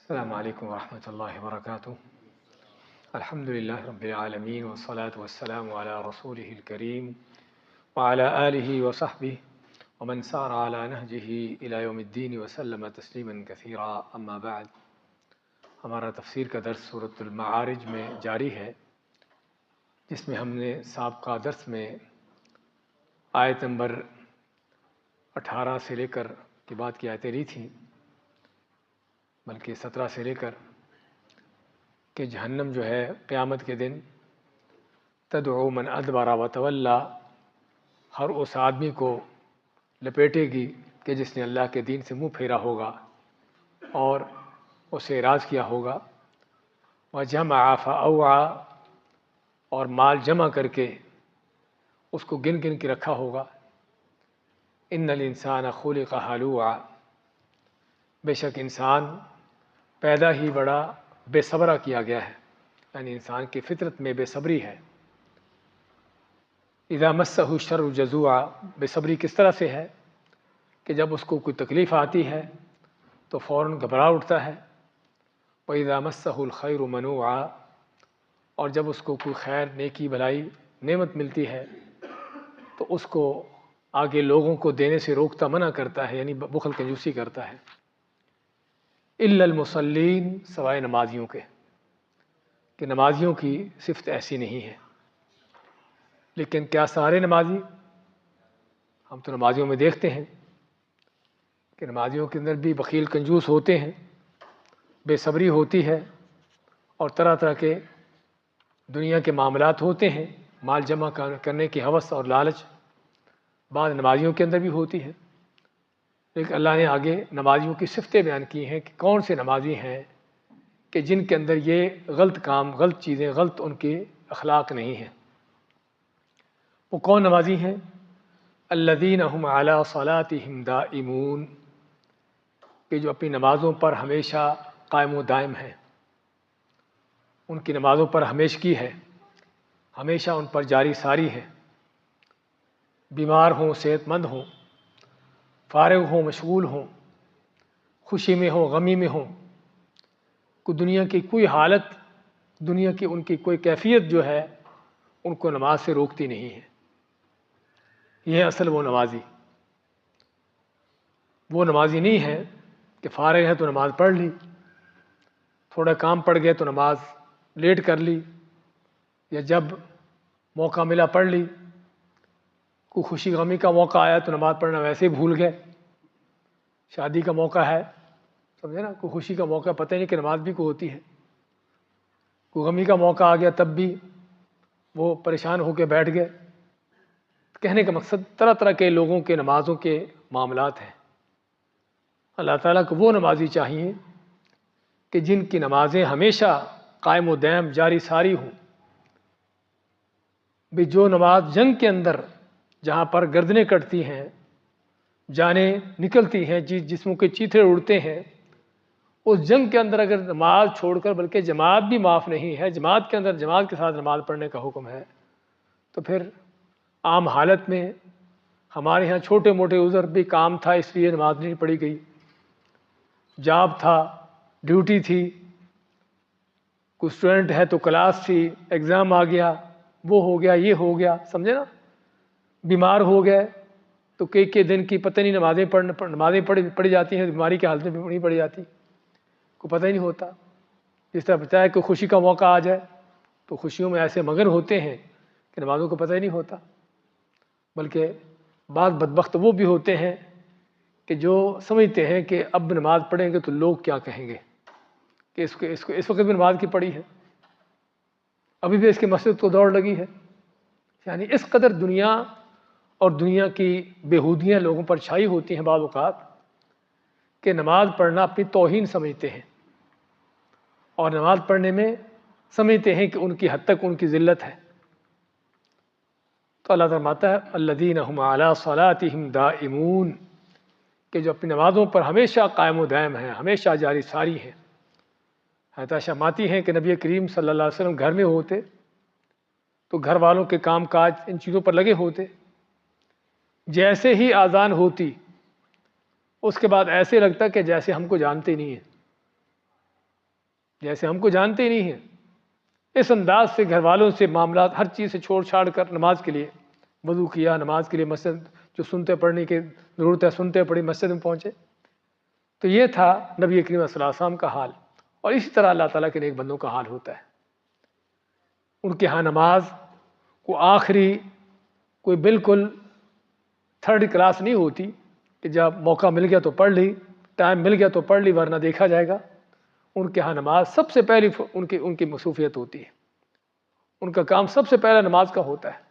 السلام علیکم ورحمۃ اللہ وبرکاتہ۔ الحمد للہ رب العالمین والصلاة والسلام علی رسولہ الکریم وعلی آلہ وصحبہ ومن سار علی نہجہ الی یوم الدین وسلم تسلیما کثیرا، اما بعد۔ ہمارا تفسیر کا درس سورۃ المعارج میں جاری ہے، جس میں ہم نے سابقہ درس میں آیت نمبر 18 سے لے کر کے بعد کی آیتیں لی تھیں، بلکہ 17 سے لے کر کہ جہنم جو ہے قیامت کے دن تدعو من ادبر وتولی، ہر اس آدمی کو لپیٹے گی کہ جس نے اللہ کے دین سے منہ پھیرا ہوگا اور اسے اعراض کیا ہوگا، وجمع فاوعى، اور مال جمع کر کے اس کو گن گن کے رکھا ہوگا۔ ان الانسان خلق ہلوعا، بے شک انسان پیدا ہی بڑا بے صبرا کیا گیا ہے، یعنی انسان کی فطرت میں بے صبری ہے۔ اذا مسہ الشر جزوعا، بے صبری کس طرح سے ہے کہ جب اس کو کوئی تکلیف آتی ہے تو فوراً گھبرا اٹھتا ہے۔ وَإِذَا مَسَّهُ الْخَيْرُ مَنُوعًا، اور جب اس کو کوئی خیر، نیکی، بھلائی، نعمت ملتی ہے تو اس کو آگے لوگوں کو دینے سے روکتا، منع کرتا ہے، یعنی بخل کنجوسی کرتا ہے۔ الا المصلین، سوائے نمازیوں کے، کہ نمازیوں کی صفت ایسی نہیں ہے۔ لیکن کیا سارے نمازی؟ ہم تو نمازیوں میں دیکھتے ہیں کہ نمازیوں کے اندر بھی بخیل کنجوس ہوتے ہیں، بے صبری ہوتی ہے، اور طرح طرح کے دنیا کے معاملات ہوتے ہیں، مال جمع کرنے کی ہوس اور لالچ بعض نمازیوں کے اندر بھی ہوتی ہے۔ لیکن اللہ نے آگے نمازیوں کی صفتیں بیان کی ہیں کہ کون سے نمازی ہیں کہ جن کے اندر یہ غلط کام، غلط چیزیں، غلط ان کے اخلاق نہیں ہیں۔ وہ کون نمازی ہیں؟ الذین هم علی صلاتہم دائمون، کہ جو اپنی نمازوں پر ہمیشہ قائم و دائم ہیں، ان کی نمازوں پر ہمیشگی ہے، ہمیشہ ان پر جاری ساری ہے، بیمار ہوں، صحت مند ہوں، فارغ ہوں، مشغول ہوں، خوشی میں ہوں، غمی میں ہوں، کوئی دنیا کی کوئی حالت، دنیا کی ان کی کوئی کیفیت جو ہے ان کو نماز سے روکتی نہیں ہے۔ یہ اصل وہ نمازی۔ وہ نمازی نہیں ہے کہ فارغ ہے تو نماز پڑھ لی، تھوڑا کام پڑ گیا تو نماز لیٹ کر لی، یا جب موقع ملا پڑھ لی، کوئی خوشی غمی کا موقع آیا تو نماز پڑھنا ویسے ہی بھول گئے، شادی کا موقع ہے، سمجھے نا، کوئی خوشی کا موقع، پتہ نہیں کہ نماز بھی کوئی ہوتی ہے، کوئی غمی کا موقع آ گیا تب بھی وہ پریشان ہو کے بیٹھ گئے۔ کہنے کا مقصد طرح طرح کے لوگوں کے نمازوں کے معاملات ہیں۔ اللہ تعالیٰ کو وہ نمازی چاہیے کہ جن کی نمازیں ہمیشہ قائم و دائم، جاری ساری ہوں۔ بھی جو نماز جنگ کے اندر جہاں پر گردنیں کٹتی ہیں، جانیں نکلتی ہیں، جسموں کے چیتھڑے اڑتے ہیں، اس جنگ کے اندر اگر نماز چھوڑ کر، بلکہ جماعت بھی معاف نہیں ہے، جماعت کے اندر جماعت کے ساتھ نماز پڑھنے کا حکم ہے، تو پھر عام حالت میں ہمارے ہاں چھوٹے موٹے عذر بھی، کام تھا اس لیے نماز نہیں پڑھی گئی، جاب تھا، ڈیوٹی تھی، کوئی اسٹوڈنٹ ہے تو کلاس تھی، ایگزام آ گیا، وہ ہو گیا، یہ ہو گیا، سمجھے نا، بیمار ہو گئے تو کئی دن کی پتہ نہیں نمازیں پڑھی جاتی ہیں، بیماری کی حالت میں نہیں پڑھی جاتی، کو پتہ ہی نہیں ہوتا۔ جس طرح بتایا کہ خوشی کا موقع آ جائے تو خوشیوں میں ایسے مگن ہوتے ہیں کہ نمازوں کو پتہ ہی نہیں ہوتا۔ بلکہ بعض بدبخت وہ بھی ہوتے ہیں کہ جو سمجھتے ہیں کہ اب نماز پڑھیں گے تو لوگ کیا کہیں گے، کہ اس وقت بھی نماز کی پڑھی ہے، ابھی بھی اس کی مسجد کو دوڑ لگی ہے۔ یعنی اس قدر دنیا اور دنیا کی بیہودیاں لوگوں پر چھائی ہوتی ہیں بعض اوقات کہ نماز پڑھنا اپنی توہین سمجھتے ہیں، اور نماز پڑھنے میں سمجھتے ہیں کہ ان کی حد تک ان کی ذلت ہے۔ تو اللہ تعالیٰ فرماتا ہے الذین هم علی صلاتہم دائمون، کہ جو اپنی نمازوں پر ہمیشہ قائم و دائم ہیں، ہمیشہ جاری ساری ہیں۔ حضرت عائشہ فرماتی ہیں کہ نبی کریم صلی اللہ علیہ وسلم گھر میں ہوتے تو گھر والوں کے کام کاج ان چیزوں پر لگے ہوتے، جیسے ہی اذان ہوتی اس کے بعد ایسے لگتا کہ جیسے ہم کو جانتے نہیں ہیں، جیسے ہم کو جانتے ہی نہیں ہیں، اس انداز سے گھر والوں سے معاملات ہر چیز سے چھوڑ چھاڑ کر نماز کے لیے وضو کیا، نماز کے لیے مسجد جو سنتے پڑھنے کی ضرورت ہے سنتے پڑھی مسجد میں پہنچے. تو یہ تھا نبی کریم صلی اللہ علیہ وسلم کا حال. اور اسی طرح اللہ تعالیٰ کے نیک بندوں کا حال ہوتا ہے. ان کے ہاں نماز کو آخری کوئی بالکل تھرڈ کلاس نہیں ہوتی کہ جب موقع مل گیا تو پڑھ لی، ٹائم مل گیا تو پڑھ لی ورنہ دیکھا جائے گا. ان کے ہاں نماز سب سے پہلی ان کی مصروفیت ہوتی ہے. ان کا کام سب سے پہلا نماز کا ہوتا ہے.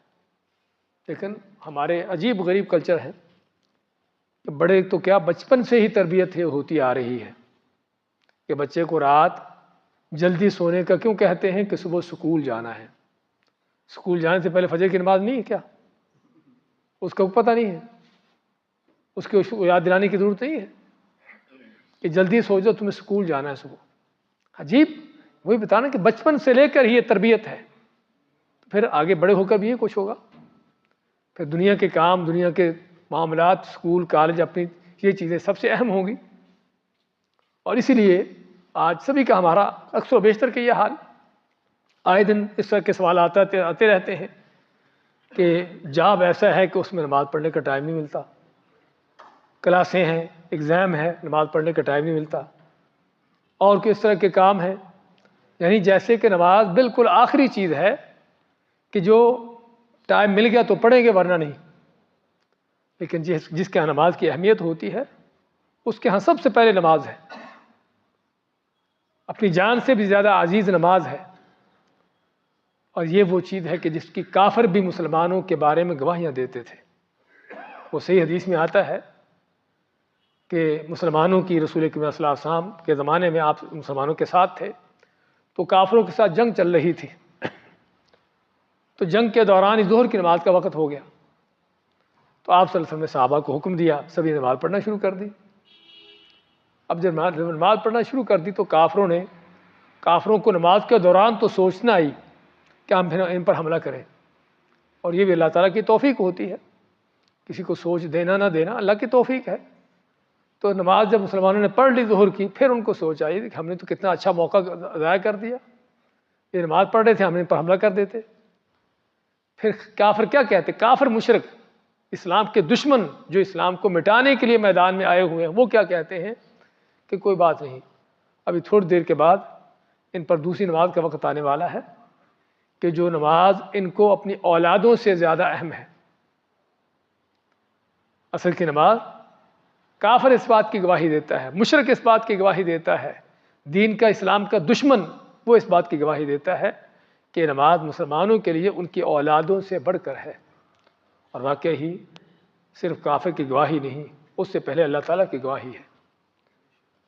لیکن ہمارے عجیب غریب کلچر ہے کہ بڑے تو کیا بچپن سے ہی تربیت ہوتی آ رہی ہے کہ بچے کو رات جلدی سونے کا کیوں کہتے ہیں کہ صبح سکول جانا ہے. سکول جانے سے پہلے فجر کی نماز نہیں ہے کیا؟ اس کو پتہ نہیں ہے، اس کو یاد دلانے کی ضرورت نہیں ہے کہ جلدی سو جاؤ تمہیں سکول جانا ہے صبح. عجیب، وہی بتانا کہ بچپن سے لے کر ہی یہ تربیت ہے. پھر آگے بڑے ہو کر بھی یہ کچھ ہوگا. پھر دنیا کے کام، دنیا کے معاملات، سکول کالج، اپنی یہ چیزیں سب سے اہم ہوں گی. اور اسی لیے آج سبھی کا ہمارا اکثر و بیشتر کے یہ حال، آئے دن اس طرح کے سوالات آتے رہتے ہیں کہ جاب ایسا ہے کہ اس میں نماز پڑھنے کا ٹائم نہیں ملتا، کلاسیں ہیں، ایگزام ہے، نماز پڑھنے کا ٹائم نہیں ملتا، اور کس طرح کے کام ہیں. یعنی جیسے کہ نماز بالکل آخری چیز ہے کہ جو ٹائم مل گیا تو پڑھیں گے ورنہ نہیں. لیکن جس کے ہاں نماز کی اہمیت ہوتی ہے اس کے ہاں سب سے پہلے نماز ہے. اپنی جان سے بھی زیادہ عزیز نماز ہے. اور یہ وہ چیز ہے کہ جس کی کافر بھی مسلمانوں کے بارے میں گواہیاں دیتے تھے. وہ صحیح حدیث میں آتا ہے کہ مسلمانوں کی رسول کریم صلی اللہ علیہ وسلم کے زمانے میں آپ مسلمانوں کے ساتھ تھے تو کافروں کے ساتھ جنگ چل رہی تھی. تو جنگ کے دوران ظہر کی نماز کا وقت ہو گیا تو آپ صلی اللہ علیہ وسلم نے صحابہ کو حکم دیا، سبھی نماز پڑھنا شروع کر دی. اب جب نماز پڑھنا شروع کر دی تو کافروں کو نماز کے دوران تو سوچنا آئی کہ ہم پھر ان پر حملہ کریں. اور یہ بھی اللہ تعالیٰ کی توفیق ہوتی ہے، کسی کو سوچ دینا نہ دینا اللہ کی توفیق ہے. تو نماز جب مسلمانوں نے پڑھ لی ظہر کی، پھر ان کو سوچ آئی کہ ہم نے تو کتنا اچھا موقع ضائع کر دیا. یہ نماز پڑھ رہے تھے، ہم ان پر حملہ کر دیتے. پھر کافر کیا کہتے؟ کافر مشرک، اسلام کے دشمن جو اسلام کو مٹانے کے لیے میدان میں آئے ہوئے ہیں، وہ کیا کہتے ہیں کہ کوئی بات نہیں، ابھی تھوڑی دیر کے بعد ان پر دوسری نماز کا وقت آنے والا ہے کہ جو نماز ان کو اپنی اولادوں سے زیادہ اہم ہے. عصر کی نماز کافر اس بات کی گواہی دیتا ہے، مشرک اس بات کی گواہی دیتا ہے، دین کا اسلام کا دشمن وہ اس بات کی گواہی دیتا ہے کہ نماز مسلمانوں کے لیے ان کی اولادوں سے بڑھ کر ہے. اور واقعی ہی صرف کافر کی گواہی نہیں، اس سے پہلے اللہ تعالیٰ کی گواہی ہے.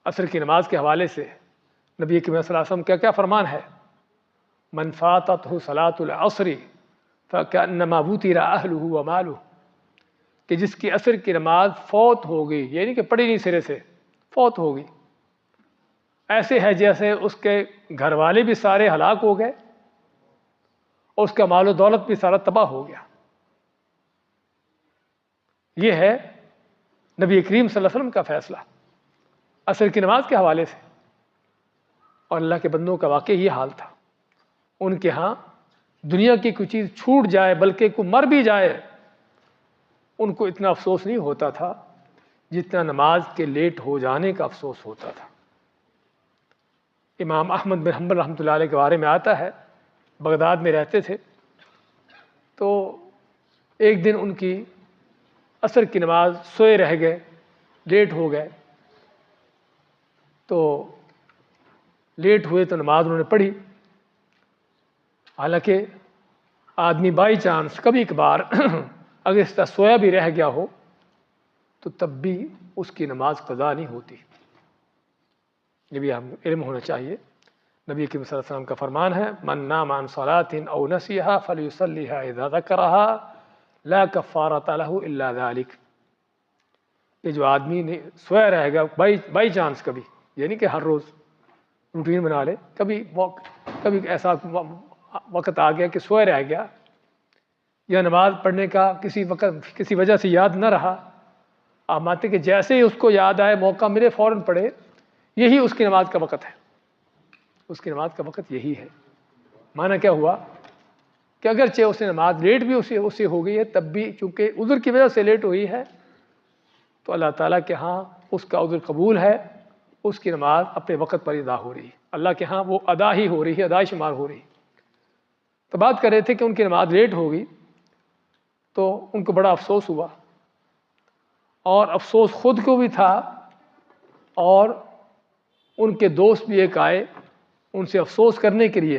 عصر کی نماز کے حوالے سے نبی کریم صلی اللہ علیہ وسلم کا کیا فرمان ہے؟ من فاتتہ صلاۃ العصر فکأنما وتر اہلہ ومالہ، کہ جس کی عصر کی نماز فوت ہو گئی، یعنی کہ پڑھی نہیں سرے سے، فوت ہو گئی، ایسے ہے جیسے اس کے گھر والے بھی سارے ہلاک ہو گئے اور اس کا مال و دولت بھی سارا تباہ ہو گیا. یہ ہے نبی کریم صلی اللہ علیہ وسلم کا فیصلہ عصر کی نماز کے حوالے سے. اور اللہ کے بندوں کا واقعی یہ حال تھا. ان کے ہاں دنیا کی کوئی چیز چھوٹ جائے بلکہ کوئی مر بھی جائے ان کو اتنا افسوس نہیں ہوتا تھا جتنا نماز کے لیٹ ہو جانے کا افسوس ہوتا تھا. امام احمد بن حنبل رحمۃ اللہ علیہ کے بارے میں آتا ہے، بغداد میں رہتے تھے. تو ایک دن ان کی عصر کی نماز سوئے رہ گئے، لیٹ ہو گئے. تو لیٹ ہوئے تو نماز انہوں نے پڑھی. حالانکہ آدمی بائی چانس کبھی کبھار اگر اس طرح سویا بھی رہ گیا ہو تو تب بھی اس کی نماز قضا نہیں ہوتی. یہ بھی ہم علم ہونا چاہیے. نبی کریم صلی اللہ علیہ وسلم کا فرمان ہے، من نام عن صلاة او نسیها فلیصلیها اذا ذکرها لا کفارۃ له الا ذلک. کہ جو آدمی نے سویا رہ گیا بائی چانس کبھی، یعنی کہ ہر روز روٹین بنا لے، کبھی ایسا وقت آ گیا کہ سویا رہ گیا یا نماز پڑھنے کا کسی وجہ سے یاد نہ رہا، آپ مانتے کہ جیسے ہی اس کو یاد آئے موقع ملے فوراً پڑھے، یہی اس کی نماز کا وقت ہے. اس کی نماز کا وقت یہی ہے۔ معنی کیا ہوا کہ اگرچہ اس نے نماز لیٹ بھی اسے ہو گئی ہے، تب بھی چونکہ عذر کی وجہ سے لیٹ ہوئی ہے تو اللہ تعالیٰ کے ہاں اس کا عذر قبول ہے، اس کی نماز اپنے وقت پر ادا ہو رہی ہے، اللہ کے ہاں وہ ادا ہی ہو رہی ہے، ادا شمار ہو رہی ہے۔ تو بات کر رہے تھے کہ ان کی نماز لیٹ ہو گئی تو ان کو بڑا افسوس ہوا، اور افسوس خود کو بھی تھا، اور ان کے دوست بھی ایک آئے ان سے افسوس کرنے کے لیے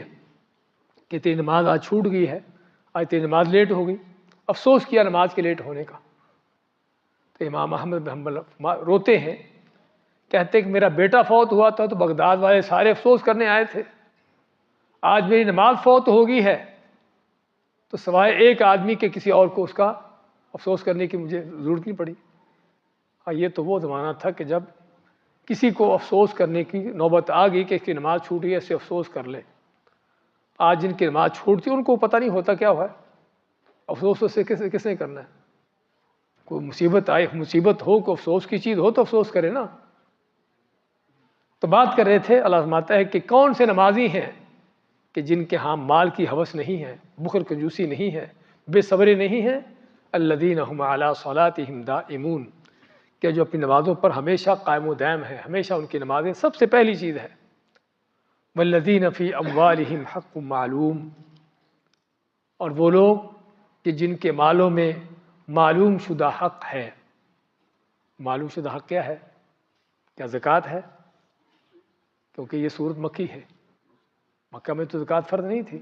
کہ تیری نماز آج چھوٹ گئی ہے، آج تیری نماز لیٹ ہو گئی، افسوس کیا نماز کے لیٹ ہونے کا۔ تو امام احمد بن حنبل روتے ہیں، کہتے ہیں کہ میرا بیٹا فوت ہوا تھا تو بغداد والے سارے افسوس کرنے آئے تھے، آج میری نماز فوت ہو گئی ہے تو سوائے ایک آدمی کے کسی اور کو اس کا افسوس کرنے کی مجھے ضرورت نہیں پڑی۔ ہاں، یہ تو وہ زمانہ تھا کہ جب کسی کو افسوس کرنے کی نوبت آ گئی کہ اس کی نماز چھوٹ گئی، اس سے افسوس کر لے۔ آج جن کی نماز چھوٹتی ان کو پتہ نہیں ہوتا کیا ہوا ہے، افسوس اس سے کس نے کرنا ہے؟ کوئی مصیبت آئے، مصیبت ہو، کوئی افسوس کی چیز ہو تو افسوس کرے نا۔ تو بات کر رہے تھے، اللہ فرماتا ہے کہ کون سے نمازی ہیں کہ جن کے ہاں مال کی ہوس نہیں ہے، بخل کنجوسی نہیں ہے، بے صبری نہیں ہے، الذین هم علی صلاتہم دائمون، کہ جو اپنی نمازوں پر ہمیشہ قائم و دائم ہے، ہمیشہ ان کی نمازیں سب سے پہلی چیز ہے۔ والذین فی اموالہم حق معلوم، اور وہ لوگ کہ جن کے مالوں میں معلوم شدہ حق ہے۔ معلوم شدہ حق کیا ہے؟ کیا زکوٰۃ ہے؟ کیونکہ یہ سورت مکی ہے، مکہ میں تو زکوٰۃ فرض نہیں تھی،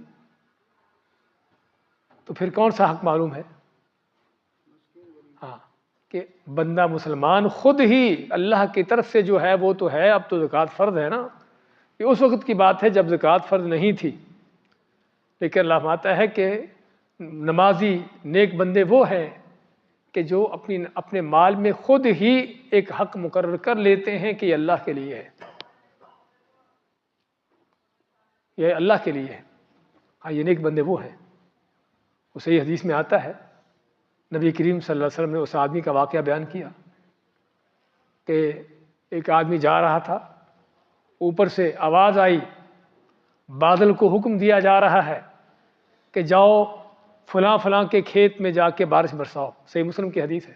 تو پھر کون سا حق معلوم ہے؟ ہاں، کہ بندہ مسلمان خود ہی اللہ کی طرف سے جو ہے وہ تو ہے، اب تو زکوٰۃ فرض ہے نا، یہ اس وقت کی بات ہے جب زکوٰۃ فرض نہیں تھی، لیکن اللہ فرماتا ہے کہ نمازی نیک بندے وہ ہیں کہ جو اپنے مال میں خود ہی ایک حق مقرر کر لیتے ہیں کہ یہ اللہ کے لیے ہے، یہ اللہ کے لیے ہے۔ ہاں، یہ نیک بندے وہ ہیں۔ وہ صحیح حدیث میں آتا ہے، نبی کریم صلی اللہ علیہ وسلم نے اس آدمی کا واقعہ بیان کیا کہ ایک آدمی جا رہا تھا، اوپر سے آواز آئی، بادل کو حکم دیا جا رہا ہے کہ جاؤ فلاں فلاں کے کھیت میں جا کے بارش برساؤ، صحیح مسلم کی حدیث ہے۔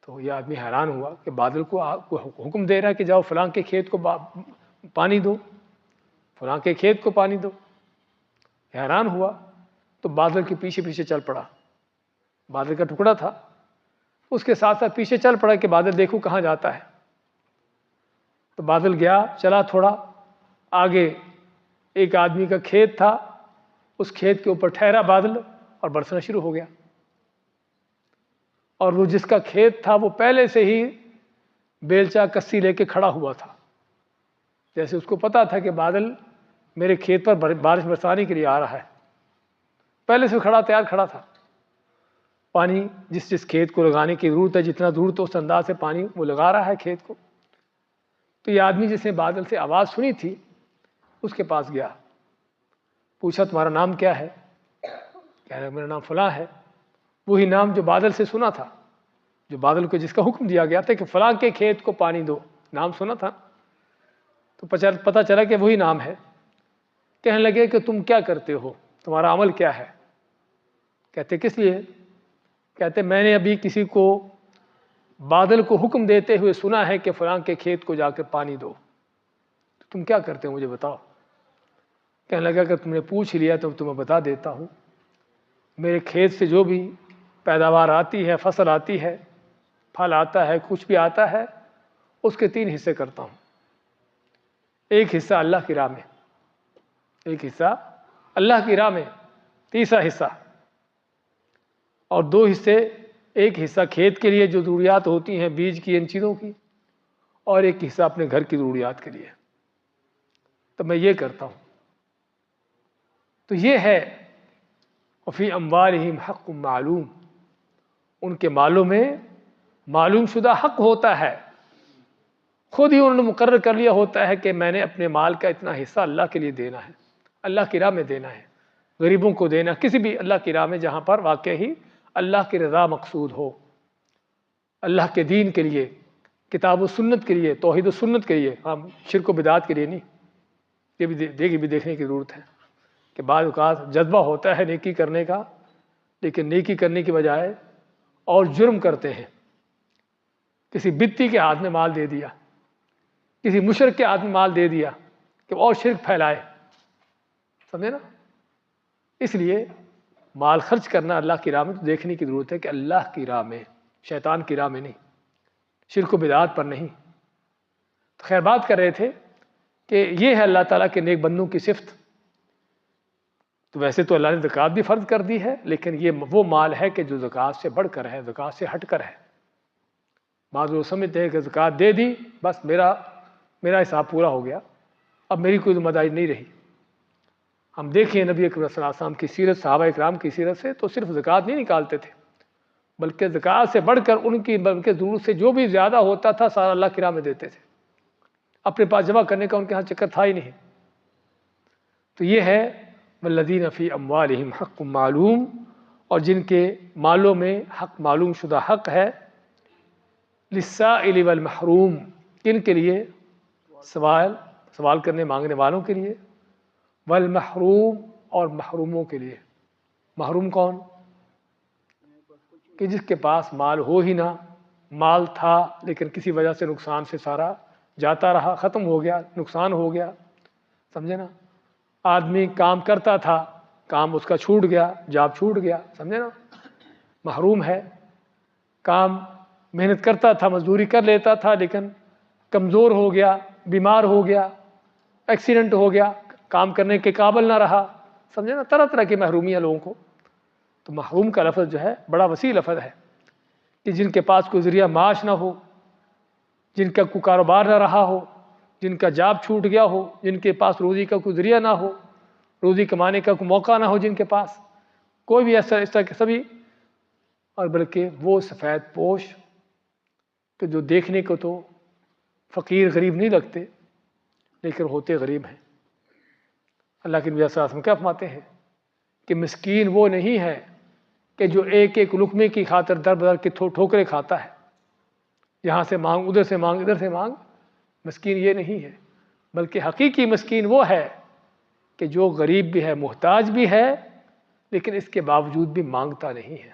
تو یہ آدمی حیران ہوا کہ بادل کو حکم دے رہا ہے کہ جاؤ فلاں کے کھیت کو پانی دو، فلاں کے کھیت کو پانی دو۔ حیران ہوا تو بادل کے پیچھے پیچھے چل پڑا، بادل کا ٹکڑا تھا، اس کے ساتھ ساتھ پیچھے چل پڑا کہ بادل دیکھو کہاں جاتا ہے۔ تو بادل گیا، چلا تھوڑا آگے، ایک آدمی کا کھیت تھا، اس کھیت کے اوپر ٹھہرا بادل اور برسنا شروع ہو گیا، اور وہ جس کا کھیت تھا وہ پہلے سے ہی بیلچا کسی لے کے کھڑا ہوا تھا، جیسے اس کو پتا تھا کہ بادل میرے کھیت پر بارش برسانے کے لیے آ رہا ہے، پہلے سے کھڑا تیار کھڑا تھا۔ پانی جس کھیت کو لگانے کی ضرورت ہے، جتنا ضرورت ہے اس انداز سے پانی وہ لگا رہا ہے کھیت کو۔ تو یہ آدمی جس نے بادل سے آواز سنی تھی اس کے پاس گیا، پوچھا تمہارا نام کیا ہے؟ کہہ رہا میرا نام فلاں ہے۔ وہی نام جو بادل سے سنا تھا، جو بادل کو جس کا حکم دیا گیا تھا کہ فلاں کے کھیت کو پانی دو، نام سنا تھا، تو پتہ چلا کہ وہی نام ہے۔ کہنے لگے کہ تم کیا کرتے ہو، تمہارا عمل کیا ہے؟ کہتے کس لیے؟ کہتے میں نے ابھی کسی کو بادل کو حکم دیتے ہوئے سنا ہے کہ فلاں کے کھیت کو جا کے پانی دو، تو تم کیا کرتے ہو مجھے بتاؤ۔ کہنے لگا اگر تم نے پوچھ لیا تو تمہیں بتا دیتا ہوں، میرے کھیت سے جو بھی پیداوار آتی ہے، فصل آتی ہے، پھل آتا ہے، کچھ بھی آتا ہے، اس کے 3 حصے کرتا ہوں۔ ایک حصہ اللہ کی راہ میں، ایک حصہ اللہ کی راہ میں، تیسرا حصہ، اور 2 حصے، ایک حصہ کھیت کے لیے جو ضروریات ہوتی ہیں بیج کی، ان چیزوں کی، اور ایک حصہ اپنے گھر کی ضروریات کے لیے۔ تو میں یہ کرتا ہوں۔ تو یہ ہے وفی اموالہم حق معلوم، ان کے مالوں میں معلوم شدہ حق ہوتا ہے، خود ہی انہوں نے مقرر کر لیا ہوتا ہے کہ میں نے اپنے مال کا اتنا حصہ اللہ کے لیے دینا ہے، اللہ کی راہ میں دینا ہے، غریبوں کو دینا، کسی بھی اللہ کی راہ میں جہاں پر واقعی اللہ کی رضا مقصود ہو، اللہ کے دین کے لیے کتاب و سنت کے لیے، توحید و سنت کے لیے، ہم شرک و بدعت کے لیے نہیں. یہ بھی دیکھنے کی ضرورت ہے کہ بعض اوقات جذبہ ہوتا ہے نیکی کرنے کا، لیکن نیکی کرنے کی بجائے اور جرم کرتے ہیں. کسی بدتی کے ہاتھ میں مال دے دیا، کسی مشرک کے ہاتھ میں مال دے دیا کہ اور شرک پھیلائے. سمجھے نا؟ اس لیے مال خرچ کرنا اللہ کی راہ میں تو دیکھنے کی ضرورت ہے کہ اللہ کی راہ میں، شیطان کی راہ میں نہیں، شرک و بدعات پر نہیں. تو خیر بات کر رہے تھے کہ یہ ہے اللہ تعالیٰ کے نیک بندوں کی صفت. تو ویسے تو اللہ نے زکوٰۃ بھی فرض کر دی ہے، لیکن یہ وہ مال ہے کہ جو زکوٰۃ سے بڑھ کر ہے، زکوٰۃ سے ہٹ کر ہے. بعض لوگ سمجھتے ہیں کہ زکوٰۃ دے دی بس میرا حساب پورا ہو گیا، اب میری کوئی ذمہ داری نہیں رہی. ہم دیکھیں نبی اکرم صلی اللہ علیہ وسلم کی سیرت، صحابہ اکرام کی سیرت سے، تو صرف زکوٰۃ نہیں نکالتے تھے، بلکہ زکوٰۃ سے بڑھ کر ان کی بلکہ ضرورت سے جو بھی زیادہ ہوتا تھا سارا اللہ کی راہ میں دیتے تھے. اپنے پاس جمع کرنے کا ان کے ہاں چکر تھا ہی نہیں. تو یہ ہے والذین فی اموالہم حق معلوم، اور جن کے مالوں میں حق معلوم شدہ حق ہے، للسائل والمحروم، کن کے لیے؟ سوال کرنے مانگنے والوں کے لیے، والمحروم، اور محروموں کے لیے. محروم کون؟ کہ جس کے پاس مال ہو ہی نہ، مال تھا لیکن کسی وجہ سے نقصان سے سارا جاتا رہا، ختم ہو گیا، نقصان ہو گیا. سمجھے نا؟ آدمی کام کرتا تھا، کام اس کا چھوٹ گیا، جاب چھوٹ گیا. سمجھے نا؟ محروم ہے. کام محنت کرتا تھا، مزدوری کر لیتا تھا، لیکن کمزور ہو گیا، بیمار ہو گیا، ایکسیڈنٹ ہو گیا، کام کرنے کے قابل نہ رہا. سمجھے نا؟ طرح طرح کی محرومیاں لوگوں کو. تو محروم کا لفظ جو ہے بڑا وسیع لفظ ہے کہ جن کے پاس کوئی ذریعہ معاش نہ ہو، جن کا کوئی کاروبار نہ رہا ہو، جن کا جاب چھوٹ گیا ہو، جن کے پاس روزی کا کوئی ذریعہ نہ ہو، روزی کمانے کا کوئی موقع نہ ہو، جن کے پاس کوئی بھی ایسا اس طرح کے سبھی. اور بلکہ وہ سفید پوش کہ جو دیکھنے کو تو فقیر غریب نہیں لگتے لیکن ہوتے غریب ہیں. اللہ کے نبی صلی اللہ علیہ وسلم کیا فرماتے ہیں کہ مسکین وہ نہیں ہے کہ جو ایک ایک لقمے کی خاطر در بدر کی ٹھوکریں کھاتا ہے، یہاں سے مانگ، ادھر سے مانگ، ادھر سے مانگ. مسکین یہ نہیں ہے، بلکہ حقیقی مسکین وہ ہے کہ جو غریب بھی ہے، محتاج بھی ہے، لیکن اس کے باوجود بھی مانگتا نہیں ہے،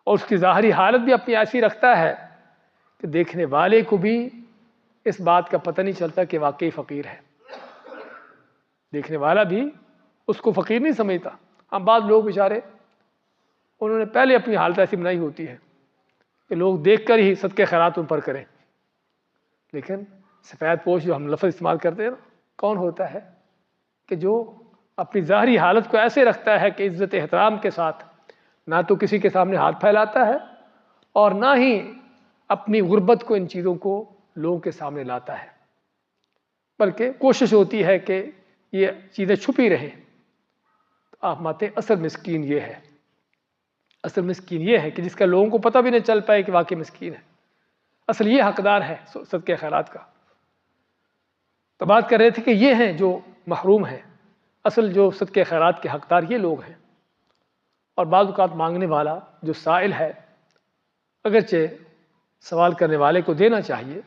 اور اس کی ظاہری حالت بھی اپنی ایسی رکھتا ہے کہ دیکھنے والے کو بھی اس بات کا پتہ نہیں چلتا کہ واقعی فقیر ہے. دیکھنے والا بھی اس کو فقیر نہیں سمجھتا. ہم بعض لوگ بیچارے انہوں نے پہلے اپنی حالت ایسی بنائی ہوتی ہے کہ لوگ دیکھ کر ہی صدقے خیرات ان پر کریں. لیکن سفید پوش جو ہم لفظ استعمال کرتے ہیں نا، کون ہوتا ہے کہ جو اپنی ظاہری حالت کو ایسے رکھتا ہے کہ عزت احترام کے ساتھ نہ تو کسی کے سامنے ہاتھ پھیلاتا ہے اور نہ ہی اپنی غربت کو، ان چیزوں کو لوگوں کے سامنے لاتا ہے، بلکہ کوشش ہوتی ہے کہ یہ چیزیں چھپی رہیں. تو آپ ماتے اصل مسکین یہ ہے، اصل مسکین یہ ہے کہ جس کا لوگوں کو پتہ بھی نہیں چل پائے کہ واقعی مسکین ہے. اصل یہ حقدار ہے صدقے خیرات کا. تو بات کر رہے تھے کہ یہ ہیں جو محروم ہیں. اصل جو صدقے خیرات کے حقدار یہ لوگ ہیں. اور بعض اوقات مانگنے والا جو سائل ہے، اگرچہ سوال کرنے والے کو دینا چاہیے،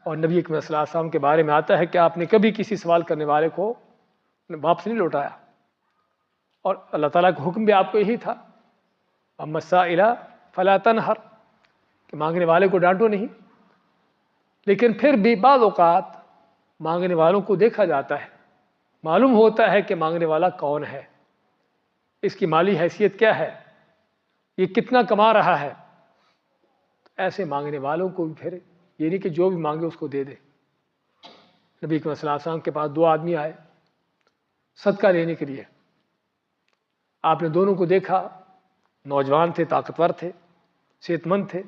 اور نبی اکرم صلی اللہ علیہ وسلم کے بارے میں آتا ہے کہ آپ نے کبھی کسی سوال کرنے والے کو واپس نہیں لوٹایا، اور اللہ تعالیٰ کا حکم بھی آپ کو یہی تھا، اما السائل فلا تنہر، کہ مانگنے والے کو ڈانٹو نہیں. لیکن پھر بھی بعض اوقات مانگنے والوں کو دیکھا جاتا ہے، معلوم ہوتا ہے کہ مانگنے والا کون ہے، اس کی مالی حیثیت کیا ہے، یہ کتنا کما رہا ہے. ایسے مانگنے والوں کو بھی پھر یہ نہیں کہ جو بھی مانگے اس کو دے دے. نبی صلی اللہ علیہ وسلم کے پاس دو آدمی آئے صدقہ لینے کے لیے. آپ نے دونوں کو دیکھا، نوجوان تھے، طاقتور تھے، صحت مند تھے.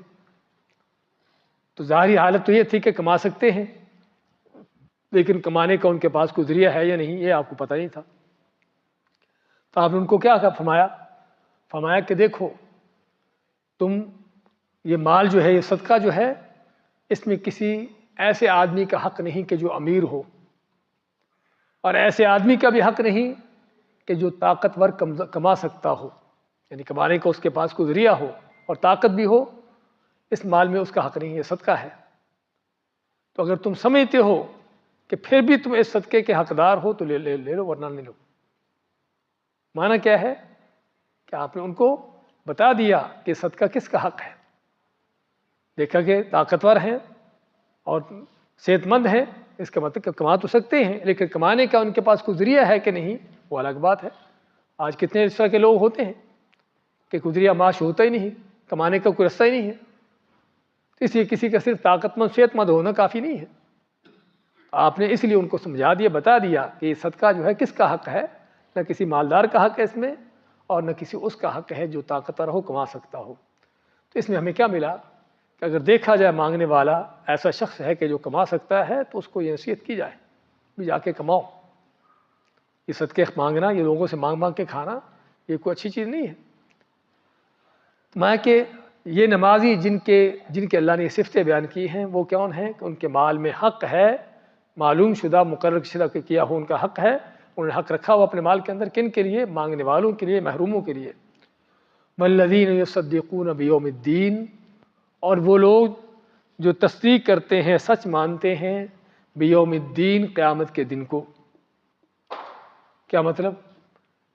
تو ظاہری حالت تو یہ تھی کہ کما سکتے ہیں، لیکن کمانے کا ان کے پاس کوئی ذریعہ ہے یا نہیں یہ آپ کو پتہ نہیں تھا. تو آپ نے ان کو کیا فرمایا کہ دیکھو، تم یہ مال جو ہے، یہ صدقہ جو ہے، اس میں کسی ایسے آدمی کا حق نہیں کہ جو امیر ہو، اور ایسے آدمی کا بھی حق نہیں کہ جو طاقتور کما سکتا ہو، یعنی کمانے کا اس کے پاس کوئی ذریعہ ہو اور طاقت بھی ہو، اس مال میں اس کا حق نہیں ہے، صدقہ ہے۔ تو اگر تم سمجھتے ہو کہ پھر بھی تم اس صدقے کے حقدار ہو تو لے لو، ورنہ نہیں لو۔ معنی کیا ہے کہ آپ نے ان کو بتا دیا کہ صدقہ کس کا حق ہے۔ دیکھا کہ طاقتور ہیں اور صحت مند ہیں، اس کا مطلب کہ کما تو سکتے ہیں، لیکن کمانے کا ان کے پاس کوئی ذریعہ ہے کہ نہیں، وہ الگ بات ہے۔ آج کتنے اس طرح کے لوگ ہوتے ہیں کہ کوئی ذریعہ معاش ہوتا ہی نہیں، کمانے کا کوئی رستہ ہی نہیں ہے۔ اس لیے کسی کا صرف طاقت مند صحت مند ہونا کافی نہیں ہے۔ آپ نے اس لیے ان کو سمجھا دیا، بتا دیا کہ یہ صدقہ جو ہے کس کا حق ہے، نہ کسی مالدار کا حق ہے اس میں، اور نہ کسی اس کا حق ہے جو طاقتور ہو، کما سکتا ہو۔ تو اس میں ہمیں کیا ملا کہ اگر دیکھا جائے مانگنے والا ایسا شخص ہے کہ جو کما سکتا ہے تو اس کو یہ نصیحت کی جائے بھی جا کے کماؤ۔ یہ صدقے مانگنا، یہ لوگوں سے مانگ کے کھانا، یہ کوئی اچھی چیز نہیں ہے۔ میں کہ یہ نمازی جن کے اللہ نے یہ صفتیں بیان کی ہیں وہ کون ہیں کہ ان کے مال میں حق ہے، معلوم شدہ مقرر شدہ کیا ہو ان کا حق ہے، انہوں نے حق رکھا ہوا اپنے مال کے اندر، کن کے لیے؟ مانگنے والوں کے لیے، محروموں کے لیے۔ والذین یصدقون بیوم الدین، اور وہ لوگ جو تصدیق کرتے ہیں، سچ مانتے ہیں، بیوم الدین، قیامت کے دن کو۔ کیا مطلب؟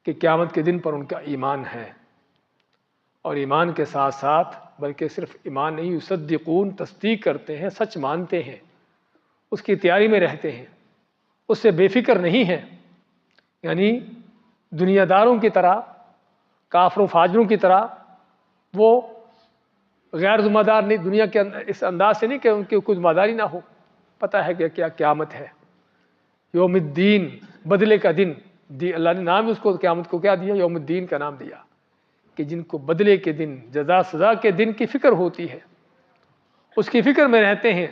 کہ قیامت کے دن پر ان کا ایمان ہے، اور ایمان کے ساتھ ساتھ بلکہ صرف ایمان نہیں، یصدقون، تصدیق کرتے ہیں، سچ مانتے ہیں، اس کی تیاری میں رہتے ہیں، اس سے بے فکر نہیں ہیں۔ یعنی دنیا داروں کی طرح، کافروں فاجروں کی طرح وہ غیر ذمہ دار نہیں، دنیا کے اندر اس انداز سے نہیں کہ ان کی کوئی ذمہ داری نہ ہو، پتہ ہے کہ کیا قیامت ہے، یوم الدین، بدلے کا دن۔ اللہ نے نام اس کو قیامت کو کیا دیا؟ یوم الدین کا نام دیا، کہ جن کو بدلے کے دن، جزا سزا کے دن کی فکر ہوتی ہے، اس کی فکر میں رہتے ہیں،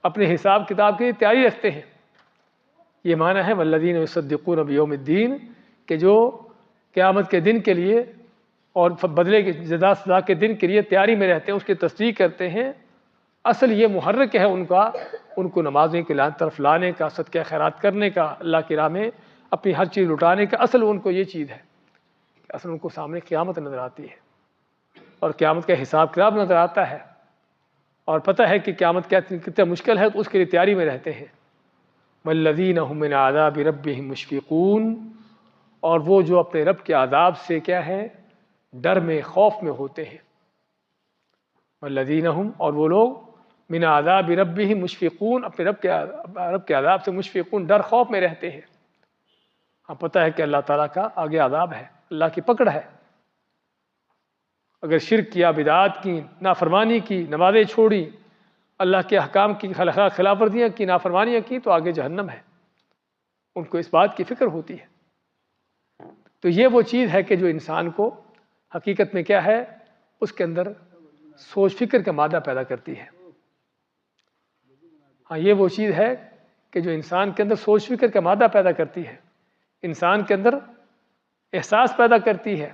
اپنے حساب کتاب کی تیاری رکھتے ہیں۔ یہ معنی ہے والذین یصدقون بیوم الدین، کہ جو قیامت کے دن کے لیے اور بدلے کے جزا سزا کے دن کے لیے تیاری میں رہتے ہیں، اس کی تصدیق کرتے ہیں۔ اصل یہ محرک ہے ان کا، ان کو نمازیں کی طرف لانے کا، صدقہ خیرات کرنے کا، اللہ کی راہ میں اپنی ہر چیز لٹانے کا، اصل ان کو یہ چیز ہے کہ اصل ان کو سامنے قیامت نظر آتی ہے، اور قیامت کا حساب کتاب نظر آتا ہے، اور پتہ ہے کہ قیامت کتنا مشکل ہے، تو اس کے لیے تیاری میں رہتے ہیں۔ والذین هم من عذاب ربهم مشفقون، اور وہ جو اپنے رب کے عذاب سے کیا ہے؟ ڈر میں، خوف میں ہوتے ہیں۔ والذین هم، اور وہ لوگ من عذاب ربهم مشفقون، اپنے رب کے عذاب سے مشفقون، ڈر خوف میں رہتے ہیں۔ ہاں پتہ ہے کہ اللہ تعالیٰ کا آگے عذاب ہے، اللہ کی پکڑ ہے۔ اگر شرک کیا، بدعات کی، نافرمانی کی، نمازیں چھوڑی، اللہ کے احکام کی خلاف ورزیاں کی، نافرمانیاں کی، تو آگے جہنم ہے۔ ان کو اس بات کی فکر ہوتی ہے۔ تو یہ وہ چیز ہے کہ جو انسان کو حقیقت میں کیا ہے؟ اس کے اندر سوچ فکر کا مادہ پیدا کرتی ہے۔ ہاں یہ وہ چیز ہے کہ جو انسان کے اندر سوچ فکر کا مادہ پیدا کرتی ہے، انسان کے اندر احساس پیدا کرتی ہے،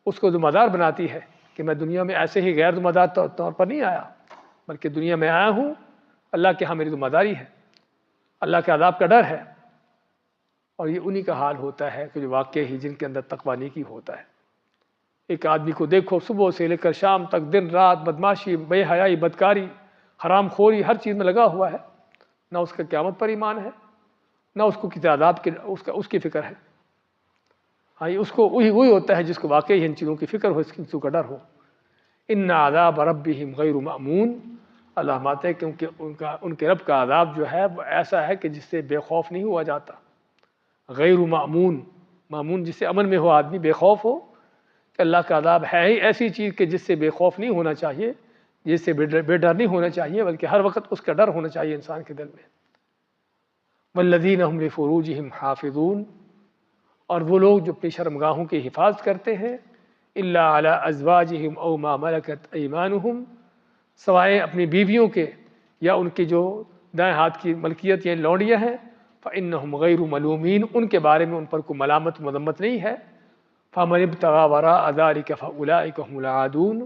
اس کو ذمہ دار بناتی ہے کہ میں دنیا میں ایسے ہی غیر ذمہ دار طور پر نہیں آیا، بلکہ دنیا میں آیا ہوں، اللہ کے ہاں میری ذمہ داری ہے، اللہ کے عذاب کا ڈر ہے۔ اور یہ انہی کا حال ہوتا ہے کہ جو واقعی ہی جن کے اندر تقویٰ نیکی ہوتا ہے۔ ایک آدمی کو دیکھو صبح سے لے کر شام تک، دن رات بدماشی، بے حیائی، بدکاری، حرام خوری، ہر چیز میں لگا ہوا ہے، نہ اس کا قیامت پر ایمان ہے، نہ اس کو کسی عذاب کی اس کی فکر ہے۔ ہاں اس کو وہی ہوتا ہے جس کو واقعی ان چیزوں کی فکر ہو، اس چیزوں کا ڈر ہو۔ ان عذاب ربہم غیر مأمون، اللہ ماتے ہیں کہ ان کے رب کا عذاب جو ہے وہ ایسا ہے کہ جس سے بے خوف نہیں ہوا جاتا۔ غیر مأمون، مأمون جس سے امن میں ہو آدمی، بے خوف ہو، کہ اللہ کا عذاب ہے ہی ایسی چیز کہ جس سے بے خوف نہیں ہونا چاہیے، جس سے بے ڈر نہیں ہونا چاہیے، بلکہ ہر وقت اس کا ڈر ہونا چاہیے انسان کے دل میں۔ والذین هم لفروجہم حافظون، اور وہ لوگ جو اپنی شرمگاہوں کی حفاظت کرتے ہیں، الا علی ازواجہم او ما ملکت ایمانہم، سوائے اپنی بیویوں کے یا ان کی جو دائیں ہاتھ کی ملکیت یا لونڈیاں ہیں، فإنہم غیر ملومین، ان کے بارے میں ان پر کوئی ملامت مذمت نہیں ہے۔ فمن ابتغى وراء ذلك فأولئک هم العادون،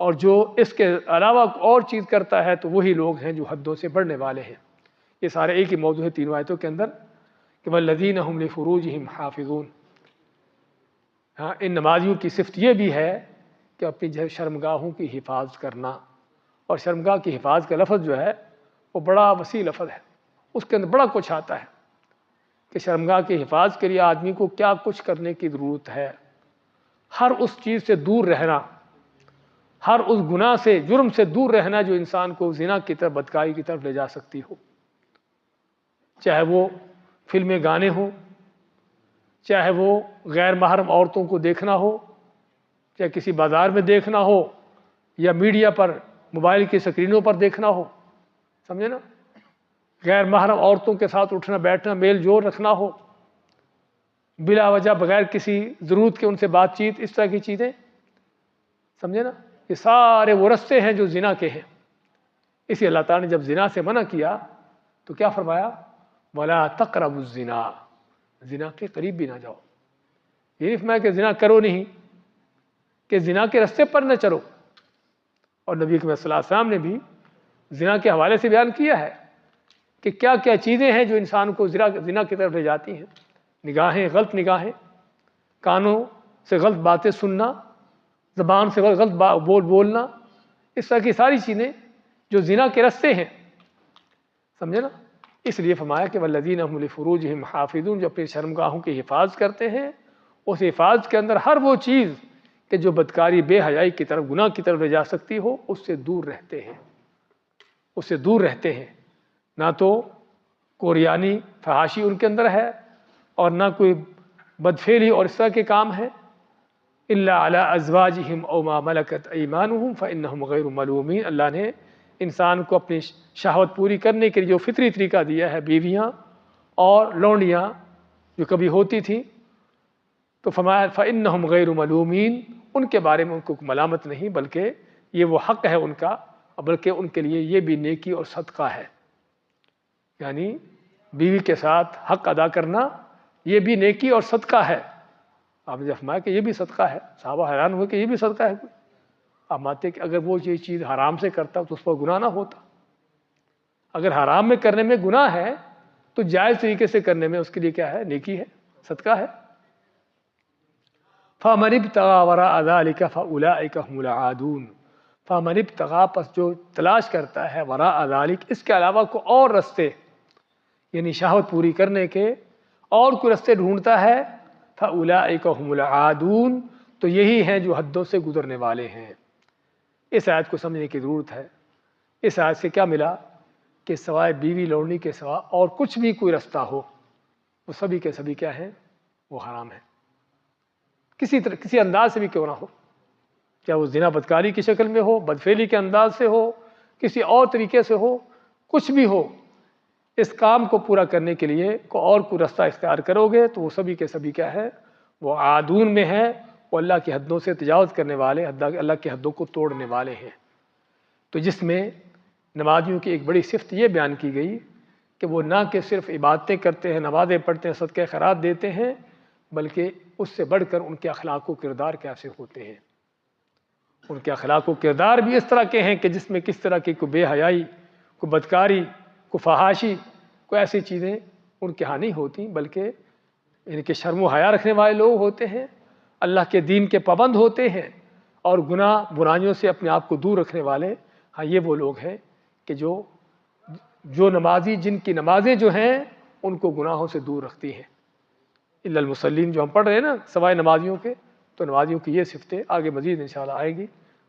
اور جو اس کے علاوہ اور چیز کرتا ہے تو وہی لوگ ہیں جو حدوں سے بڑھنے والے ہیں۔ یہ سارے ایک ہی موضوع ہے تینوں آیتوں کے اندر کہ والذین هم لفروجہم حافظون۔ ہاں ان نمازیوں کی صفت یہ بھی ہے کہ اپنی شرمگاہوں کی حفاظت کرنا، اور شرمگاہ کی حفاظت کا لفظ جو ہے وہ بڑا وسیع لفظ ہے، اس کے اندر بڑا کچھ آتا ہے کہ شرمگاہ کی حفاظت کے لیے آدمی کو کیا کچھ کرنے کی ضرورت ہے۔ ہر اس چیز سے دور رہنا، ہر اس گناہ سے، جرم سے دور رہنا جو انسان کو زنا کی طرف، بدکاری کی طرف لے جا سکتی ہو، چاہے وہ فلمیں گانے ہوں، چاہے وہ غیر محرم عورتوں کو دیکھنا ہو، چاہے کسی بازار میں دیکھنا ہو، یا میڈیا پر موبائل کی سکرینوں پر دیکھنا ہو، سمجھے نا، غیر محرم عورتوں کے ساتھ اٹھنا بیٹھنا، میل جول رکھنا ہو، بلا وجہ بغیر کسی ضرورت کے ان سے بات چیت، اس طرح کی چیزیں، سمجھے نا، یہ سارے وہ رستے ہیں جو زنا کے ہیں۔ اسی اللہ تعالیٰ نے جب زنا سے منع کیا تو کیا فرمایا؟ وَلَا تَقْرَبُوا الزِّنَا، زنا کے قریب بھی نہ جاؤ۔ یہ نہیں فرمایا کہ زنا کرو نہیں، کہ زنا کے رستے پر نہ چلو۔ اور نبی کریم صلی اللہ علیہ وسلم نے بھی زنا کے حوالے سے بیان کیا ہے کہ کیا کیا چیزیں ہیں جو انسان کو زنا کی طرف لے جاتی ہیں۔ نگاہیں، غلط نگاہیں، کانوں سے غلط باتیں سننا، زبان سے غلط بولنا، اس طرح کی ساری چیزیں جو زنا کے رستے ہیں، سمجھے نا۔ اس لیے فرمایا کہ والذین هم لفروجہم حافظون، جو اپنی شرمگاہوں کی حفاظت کرتے ہیں، اس حفاظت کے اندر ہر وہ چیز کہ جو بدکاری، بے حیائی کی طرف، گناہ کی طرف لے جا سکتی ہو، اس سے دور رہتے ہیں، اس سے دور رہتے ہیں۔ نہ تو کوریانی فحاشی ان کے اندر ہے، اور نہ کوئی بدفعلی اور اس طرح کے کام ہیں۔ الا علی ازواجہم او ما ملکت ایمانہم فانہم غیر ملومین، اللہ نے انسان کو اپنی شہوت پوری کرنے کے لیے جو فطری طریقہ دیا ہے، بیویاں اور لونڈیاں جو کبھی ہوتی تھیں، تو فرمایا فانہم غیر ملومین، ان کے بارے میں ان کو ملامت نہیں، بلکہ یہ وہ حق ہے ان کا، بلکہ ان کے لیے یہ بھی نیکی اور صدقہ ہے۔ یعنی بیوی کے ساتھ حق ادا کرنا یہ بھی نیکی اور صدقہ ہے۔ آپ نے فرمایا کہ یہ بھی صدقہ ہے، صحابہ حیران ہوئے کہ یہ بھی صدقہ ہے کوئی؟ آپ مانتے کہ اگر وہ یہ چیز حرام سے کرتا تو اس پر گناہ نہ ہوتا؟ اگر حرام میں کرنے میں گناہ ہے تو جائز طریقے سے کرنے میں اس کے لیے کیا ہے؟ نیکی ہے، صدقہ ہے۔ فَمَنِ ابْتَغَىٰ وَرَاءَ ذَٰلِكَ فَأُولَٰئِكَ هُمُ الْعَادُونَ، فَمَنِ ابْتَغَىٰ، پس جو تلاش کرتا ہے، وَرَاءَ ذَٰلِكَ، اس کے علاوہ کو اور رستے، یعنی شہوت پوری کرنے کے اور کوئی رستے ڈھونڈتا ہے، فَأُولَٰئِكَ هُمُ الْعَادُونَ، تو یہی ہیں جو حدوں سے گزرنے والے ہیں۔ اس آیت کو سمجھنے کی ضرورت ہے۔ اس آیت سے کیا ملا؟ کہ سوائے بیوی لوڑنی کے سوا اور کچھ بھی کوئی رستہ ہو، وہ سبھی کے سبھی کیا ہیں؟ وہ حرام ہیں، کسی انداز سے بھی کیوں نہ ہو، چاہے وہ زنا بدکاری کی شکل میں ہو، بدفعلی کے انداز سے ہو، کسی اور طریقے سے ہو، کچھ بھی ہو، اس کام کو پورا کرنے کے لیے اور کوئی رستہ اختیار کرو گے تو وہ سبھی کے سبھی کیا ہے؟ وہ عادون میں ہے، وہ اللہ کی حدوں سے تجاوز کرنے والے، اللہ کی حدوں کو توڑنے والے ہیں۔ تو جس میں نمازیوں کی ایک بڑی صفت یہ بیان کی گئی کہ وہ نہ کہ صرف عبادتیں کرتے ہیں، نمازیں پڑھتے ہیں، صدقہ خیرات دیتے ہیں، بلکہ اس سے بڑھ کر ان کے اخلاق و کردار کیسے ہوتے ہیں۔ ان کے اخلاق و کردار بھی اس طرح کے ہیں کہ جس میں کس طرح کی کوئی بے حیائی، کوئی بدکاری، کوئی فحاشی، کوئی ایسی چیزیں ان کے ہاں نہیں ہوتی، بلکہ ان کے شرم و حیا رکھنے والے لوگ ہوتے ہیں، اللہ کے دین کے پابند ہوتے ہیں، اور گناہ برائیوں سے اپنے آپ کو دور رکھنے والے، ہاں یہ وہ لوگ ہیں کہ جو نمازی، جن کی نمازیں جو ہیں ان کو گناہوں سے دور رکھتی ہیں۔ الا المصلین جو ہم پڑھ رہے ہیں نا، سوائے نمازیوں کے، تو نمازیوں کی یہ صفتیں آگے مزید انشاءاللہ آئیں گی،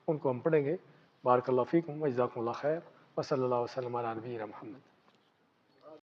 ان کو ہم پڑھیں گے۔ بارک اللہ فیکم و جزاکم اللہ خیر، وصلی اللہ وسلم علی نبینا محمد۔